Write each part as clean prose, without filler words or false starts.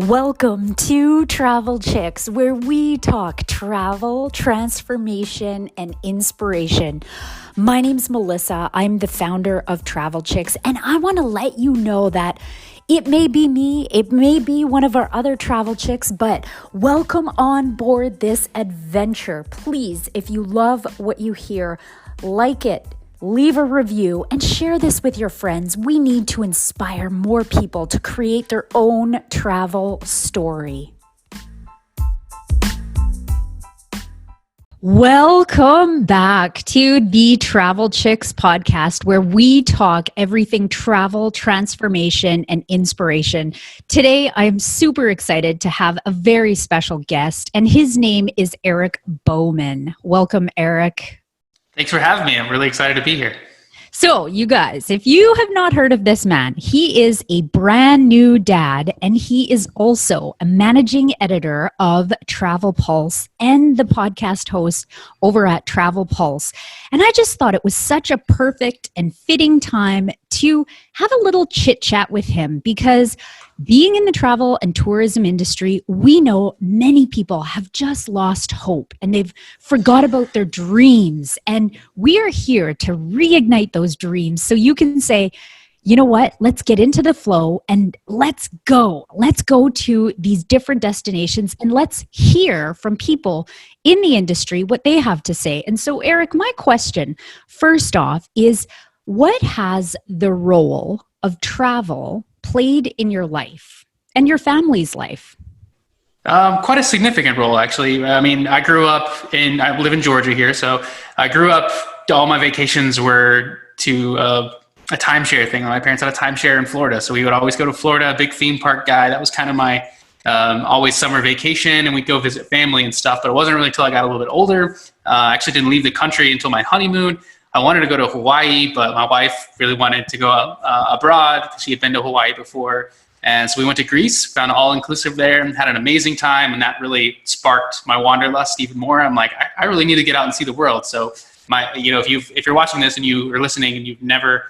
Welcome to Travel Chicks, where we talk travel, transformation, and inspiration. My name's Melissa. I'm the founder of Travel Chicks, and I want to let you know that it may be me, it may be one of our other travel chicks, but welcome on board this adventure. Please, if you love what you hear, like it. Leave a review and share this with your friends. We need to inspire more people to create their own travel story. Welcome back to the Travel Chicks podcast, where we talk everything travel, transformation, and inspiration. Today, I'm super excited to have a very special guest, and his name is Eric Bowman. Welcome, Eric. Thanks for having me. I'm really excited to be here. So, you guys, if you have not heard of this man, he is a brand new dad, and he is also a managing editor of TravelPulse and the podcast host over at TravelPulse. And I just thought it was such a perfect and fitting time to have a little chit chat with him, because being in the travel and tourism industry, we know many people have just lost hope and they've forgot about their dreams. And we are here to reignite those dreams so you can say, you know what, let's get into the flow and let's go. Let's go to these different destinations and let's hear from people in the industry what they have to say. And so, Eric, my question first off is, what has the role of travel played in your life and your family's life? Quite a significant role, actually. I mean, I live in Georgia here, so I grew up, all my vacations were to a timeshare thing. My parents had a timeshare in Florida, so we would always go to Florida, big theme park guy. That was kind of my always summer vacation, and we'd go visit family and stuff, but it wasn't really until I got a little bit older. I actually didn't leave the country until my honeymoon. I wanted to go to Hawaii, but my wife really wanted to go abroad because she had been to Hawaii before. And so we went to Greece, found all-inclusive there, and had an amazing time. And that really sparked my wanderlust even more. I'm like, I really need to get out and see the world. So if you're watching this and you are listening and you've never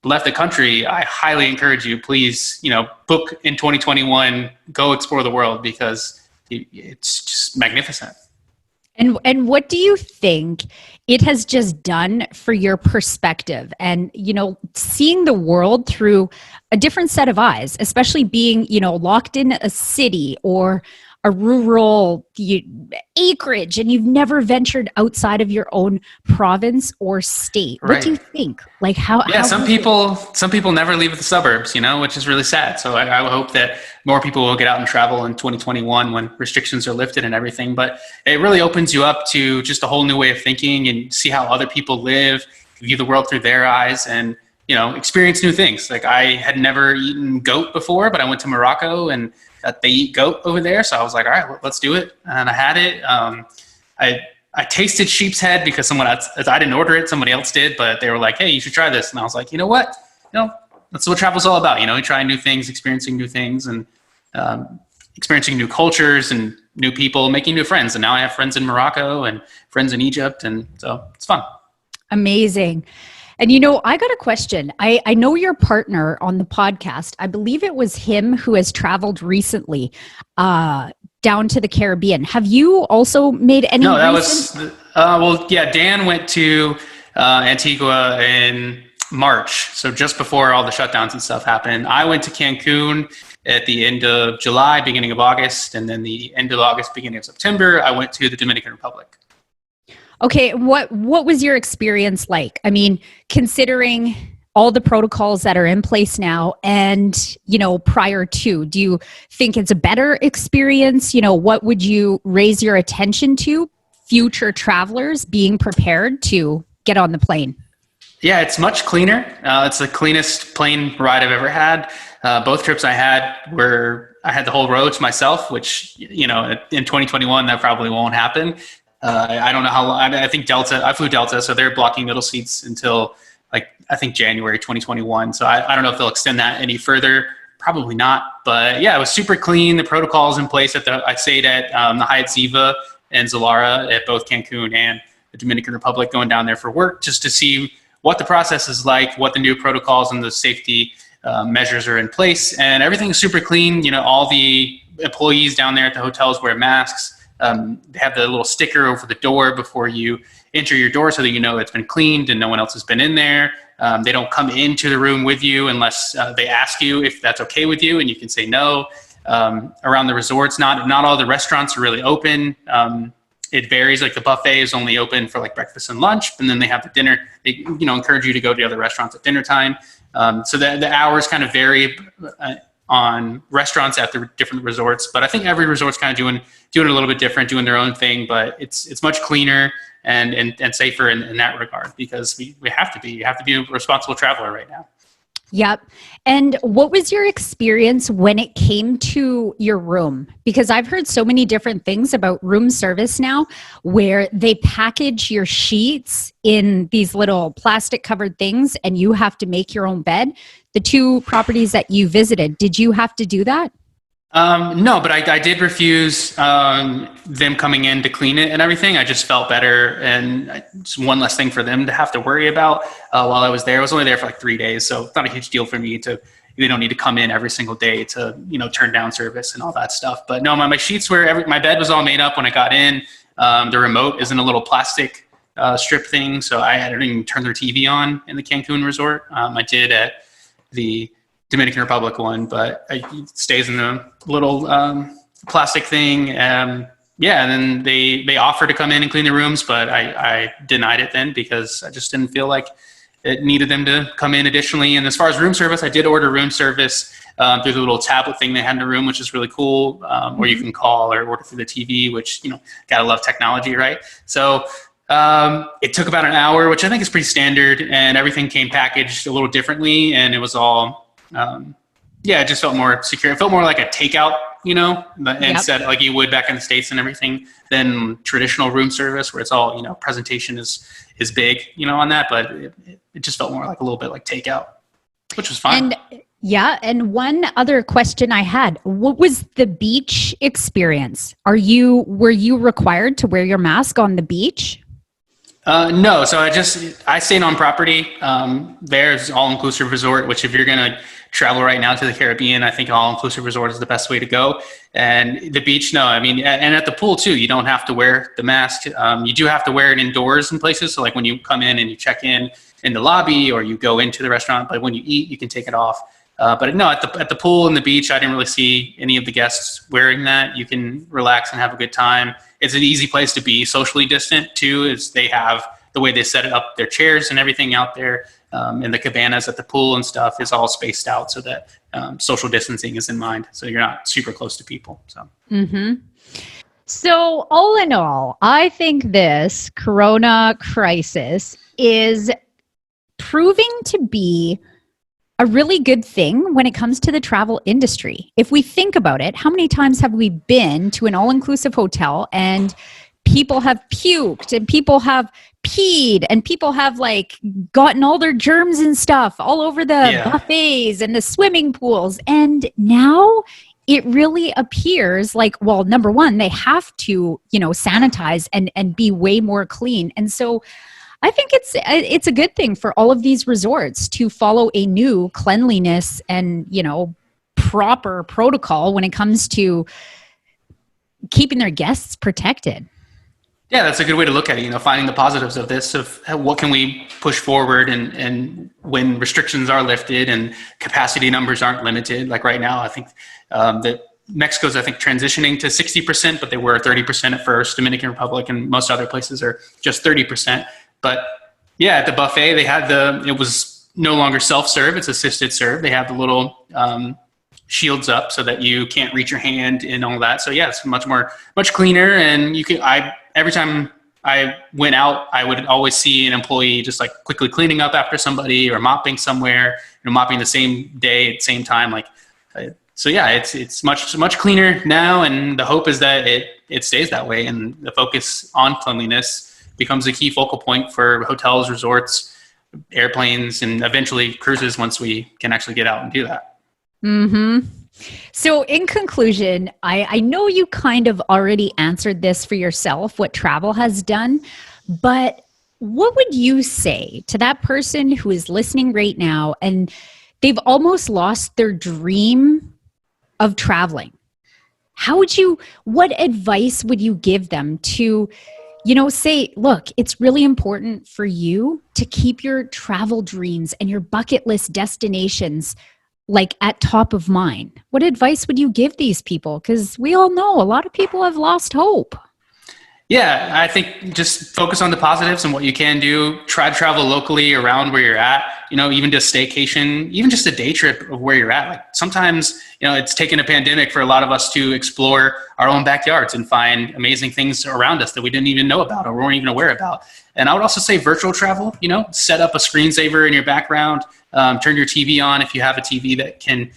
left the country, I highly encourage you, please, book in 2021, go explore the world, because it's just magnificent. And what do you think it has just done for your perspective and, seeing the world through a different set of eyes, especially being, locked in a city or a rural acreage, and you've never ventured outside of your own province or state? Right. What do you think? Like some people never leave the suburbs, which is really sad. So I hope that more people will get out and travel in 2021 when restrictions are lifted and everything. But it really opens you up to just a whole new way of thinking and see how other people live, view the world through their eyes, and experience new things. Like, I had never eaten goat before, but I went to Morocco and they eat goat over there. So I was like, all right, let's do it. And I had it. I tasted sheep's head because I didn't order it, somebody else did, but they were like, hey, you should try this. And I was like, you know what? That's what travel's all about. Trying new things, experiencing new things, and experiencing new cultures and new people, making new friends. And now I have friends in Morocco and friends in Egypt. And so it's fun. Amazing. And I got a question. I know your partner on the podcast. I believe it was him who has traveled recently down to the Caribbean. Have you also made any? No, that was Dan went to Antigua in March, so just before all the shutdowns and stuff happened. I went to Cancun at the end of July, beginning of August, and then the end of August, beginning of September, I went to the Dominican Republic. Okay, what was your experience like? I mean, considering all the protocols that are in place now and, prior to, do you think it's a better experience? What would you raise your attention to future travelers being prepared to get on the plane? Yeah, it's much cleaner. It's the cleanest plane ride I've ever had. Both trips I had I had the whole row to myself, which, in 2021, that probably won't happen. I don't know how long. I think I flew Delta, so they're blocking middle seats until I think January 2021. So I don't know if they'll extend that any further. Probably not. But yeah, it was super clean. The protocols in place I stayed at the Hyatt Ziva and Zilara at both Cancun and the Dominican Republic, going down there for work just to see what the process is like, what the new protocols and the safety measures are in place, and everything's super clean. All the employees down there at the hotels wear masks. They have the little sticker over the door before you enter your door so that you know it's been cleaned and no one else has been in there. They don't come into the room with you unless they ask you if that's okay with you, and you can say no. Around the resorts, not all the restaurants are really open. It varies. Like the buffet is only open for like breakfast and lunch, and then they have the dinner. They encourage you to go to other restaurants at dinner time. So the hours kind of vary on restaurants at the different resorts, but I think every resort's kind of doing it a little bit different, doing their own thing. But it's much cleaner and safer in that regard, because we have to be. You have to be a responsible traveler right now. Yep. And what was your experience when it came to your room? Because I've heard so many different things about room service now, where they package your sheets in these little plastic covered things and you have to make your own bed. The 2 properties that you visited, did you have to do that? No, but I did refuse them coming in to clean it and everything. I just felt better, and it's one less thing for them to have to worry about while I was there. I was only there for like 3 days, so it's not a huge deal for me they don't need to come in every single day to, turn down service and all that stuff. But no, my sheets my bed was all made up when I got in. The remote is in a little plastic strip thing, so I didn't even turn their TV on in the Cancun resort. I did at the Dominican Republic one, but it stays in the little plastic thing. And then they offered to come in and clean the rooms, but I denied it then because I just didn't feel like it needed them to come in additionally. And as far as room service, I did order room service through the little tablet thing they had in the room, which is really cool, where you can call or order through the TV, which, gotta love technology, right? So it took about an hour, which I think is pretty standard, and everything came packaged a little differently, and it was all it just felt more secure. It felt more like a takeout, instead like you would back in the States and everything, than traditional room service where it's all, presentation is big, on that. But it just felt more like a little bit like takeout, which was fine. And one other question I had, what was the beach experience? Were you required to wear your mask on the beach? No. So I stayed on property. There's all-inclusive resort, which if you're going to travel right now to the Caribbean, I think all-inclusive resort is the best way to go. And the beach, no. I mean, and at the pool too, you don't have to wear the mask. You do have to wear it indoors in places. So like when you come in and you check in the lobby, or you go into the restaurant, but when you eat, you can take it off. But no, at the pool and the beach, I didn't really see any of the guests wearing that. You can relax and have a good time. It's an easy place to be socially distant too, is they have the way they set it up, their chairs and everything out there, and the cabanas at the pool and stuff is all spaced out so that social distancing is in mind. So you're not super close to people. So. Mm-hmm. So all in all, I think this Corona crisis is proving to be a really good thing when it comes to the travel industry. If we think about it, how many times have we been to an all-inclusive hotel and people have puked and people have peed and people have gotten all their germs and stuff all over the buffets and the swimming pools. And now it really appears like, well, number one, they have to, sanitize and be way more clean. And so I think it's a good thing for all of these resorts to follow a new cleanliness and, proper protocol when it comes to keeping their guests protected. Yeah, that's a good way to look at it, finding the positives of this, of what can we push forward and when restrictions are lifted and capacity numbers aren't limited. Like right now, I think that Mexico's, transitioning to 60%, but they were 30% at first. Dominican Republic and most other places are just 30%. But yeah, at the buffet, they had it was no longer self-serve, it's assisted serve. They have the little shields up so that you can't reach your hand and all that. So yeah, it's much cleaner. And every time I went out, I would always see an employee just quickly cleaning up after somebody or mopping somewhere, mopping the same day at the same time. So yeah, it's much cleaner now. And the hope is that it stays that way. And the focus on cleanliness becomes a key focal point for hotels, resorts, airplanes, and eventually cruises once we can actually get out and do that. Mm-hmm. So in conclusion, I know you kind of already answered this for yourself, what travel has done, but what would you say to that person who is listening right now and they've almost lost their dream of traveling? what advice would you give them to, say, look, it's really important for you to keep your travel dreams and your bucket list destinations like at top of mind? What advice would you give these people? Because we all know a lot of people have lost hope. Yeah, I think just focus on the positives and what you can do. Try to travel locally around where you're at, even just staycation, even just a day trip of where you're at. Like sometimes, it's taken a pandemic for a lot of us to explore our own backyards and find amazing things around us that we didn't even know about or weren't even aware about. And I would also say virtual travel, set up a screensaver in your background, turn your TV on if you have a TV that can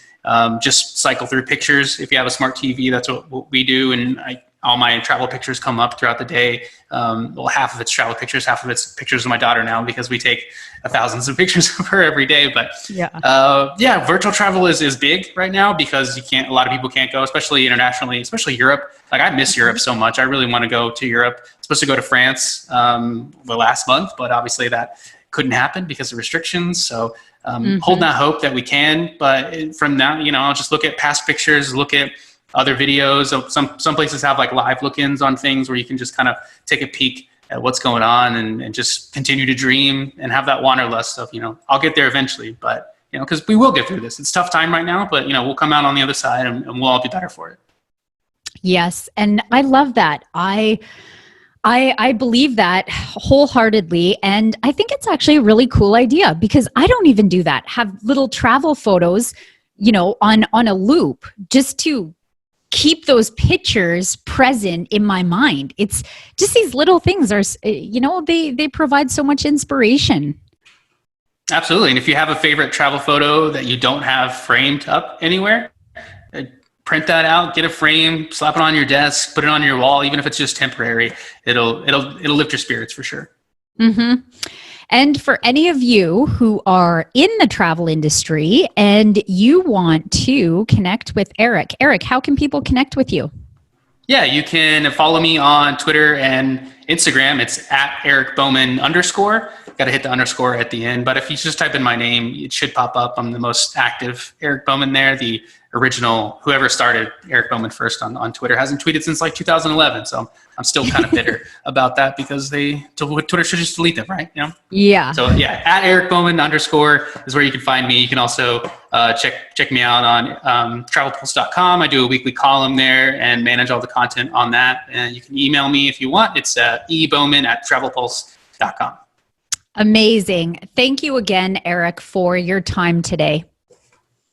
just cycle through pictures. If you have a smart TV, that's what we do. And all my travel pictures come up throughout the day. Well, half of it's travel pictures, half of it's pictures of my daughter now because we take thousands of pictures of her every day. But virtual travel is big right now because a lot of people can't go, especially internationally, especially Europe. Like I miss Europe so much. I really want to go to Europe. I'm supposed to go to France the last month, but obviously that couldn't happen because of restrictions. So holding out hope that we can. But from now, I'll just look at past pictures, look at other videos. Some places have like live look-ins on things where you can just kind of take a peek at what's going on and just continue to dream and have that wanderlust of, I'll get there eventually, but, because we will get through this. It's a tough time right now, but, we'll come out on the other side and we'll all be better for it. Yes. And I love that. I believe that wholeheartedly. And I think it's actually a really cool idea because I don't even do that. Have little travel photos, on a loop just to keep those pictures present in my mind. It's just these little things are, they provide so much inspiration. Absolutely. And if you have a favorite travel photo that you don't have framed up anywhere, print that out, get a frame, slap it on your desk, put it on your wall, even if it's just temporary. It'll lift your spirits for sure. Mm-hmm. And for any of you who are in the travel industry and you want to connect with Eric, how can people connect with you? Yeah, you can follow me on Twitter and Instagram. It's at Eric Bowman _. Got to hit the underscore at the end. But if you just type in my name, it should pop up. I'm the most active Eric Bowman there. The original, whoever started Eric Bowman first on Twitter, hasn't tweeted since like 2011. So I'm still kind of bitter about that because Twitter should just delete them, right? Yeah. So yeah, at Eric Bowman _ is where you can find me. You can also check me out on TravelPulse.com. I do a weekly column there and manage all the content on that. And you can email me if you want. It's ebowman@TravelPulse.com. Amazing. Thank you again, Eric, for your time today.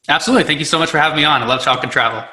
Absolutely. Thank you so much for having me on. I love talking travel.